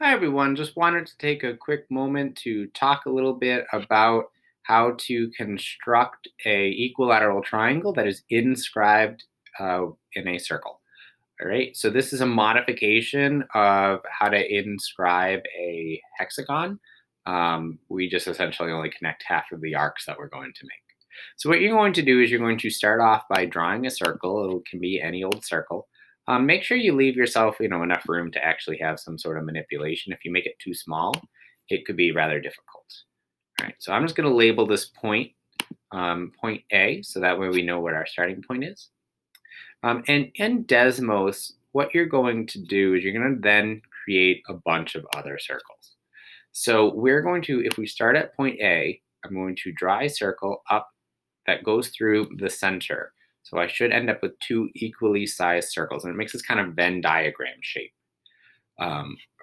Hi, everyone. Just wanted to take a quick moment to talk a little bit about how to construct a equilateral triangle that is inscribed in a circle. All right. So this is a modification of how to inscribe a hexagon. We just essentially only connect half of the arcs that we're going to make. So what you're going to do is you're going to start off by drawing a circle. It can be any old circle. Make sure you leave yourself, enough room to actually have some sort of manipulation. If you make it too small, it could be rather difficult. All right. So I'm just going to label this point, point A, so that way we know what our starting point is. And in Desmos, what you're going to do is you're going to then create a bunch of other circles. So we're going to, if we start at point A, I'm going to draw a circle up that goes through the center. So I should end up with two equally sized circles, and it makes this kind of Venn diagram shape.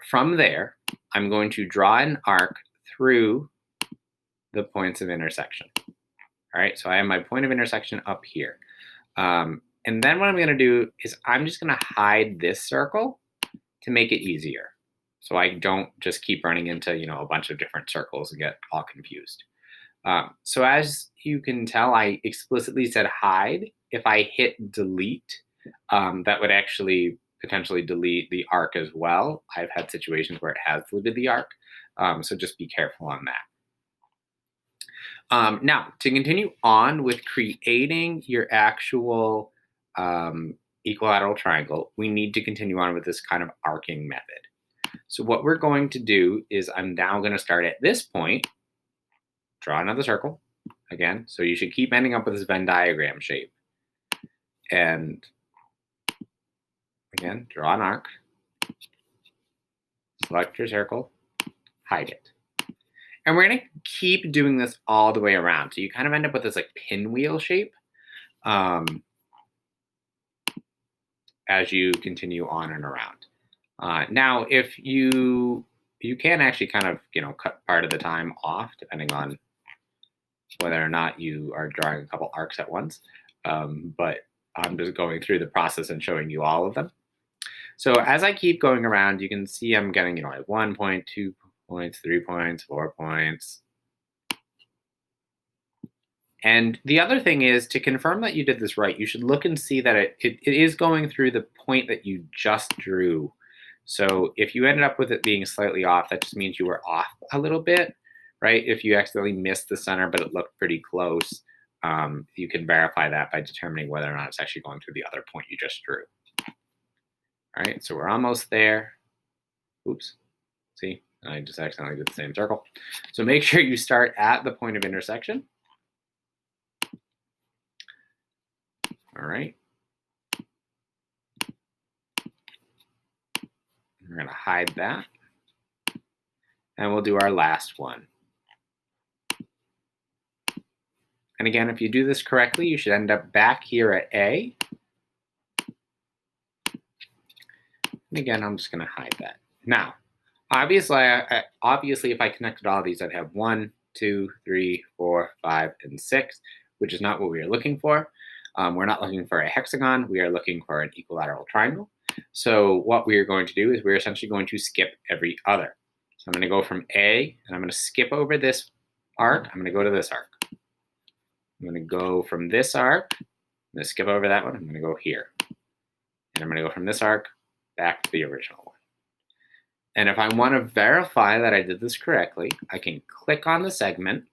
From there, I'm going to draw an arc through the points of intersection. All right, so I have my point of intersection up here. And then what I'm going to do is I'm just going to hide this circle to make it easier. So I don't just keep running into, a bunch of different circles and get all confused. So as you can tell, I explicitly said hide. If I hit delete, that would actually potentially delete the arc as well. I've had situations where it has deleted the arc. So just be careful on that. Now, to continue on with creating your actual equilateral triangle, we need to continue on with this kind of arcing method. So what we're going to do is I'm now going to start at this point, draw another circle again. So you should keep ending up with this Venn diagram shape. And again, draw an arc, select your circle, hide it. And we're going to keep doing this all the way around. So you kind of end up with this like pinwheel shape as you continue on and around. Now, if you can actually kind of cut part of the time off depending on whether or not you are drawing a couple arcs at once. But I'm just going through the process and showing you all of them. So as I keep going around, you can see I'm getting like 1 point, 2 points, 3 points, 4 points. And the other thing is, to confirm that you did this right, you should look and see that it is going through the point that you just drew. So if you ended up with it being slightly off, that just means you were off a little bit, right? If you accidentally missed the center, but it looked pretty close, you can verify that by determining whether or not it's actually going through the other point you just drew. All right, so we're almost there. Oops, see, I just accidentally did the same circle. So make sure you start at the point of intersection. All right. We're going to hide that. And we'll do our last one. And again, if you do this correctly, you should end up back here at A. And again, I'm just going to hide that. Now, obviously, if I connected all of these, I'd have 1, 2, 3, 4, 5, and 6, which is not what we are looking for. We're not looking for a hexagon. We are looking for an equilateral triangle. So what we are going to do is we're essentially going to skip every other. So I'm going to go from A, and I'm going to skip over this arc. I'm going to go to this arc. I'm going to go from this arc. I'm going to skip over that one. I'm going to go here. And I'm going to go from this arc back to the original one. And if I want to verify that I did this correctly, I can click on the segment,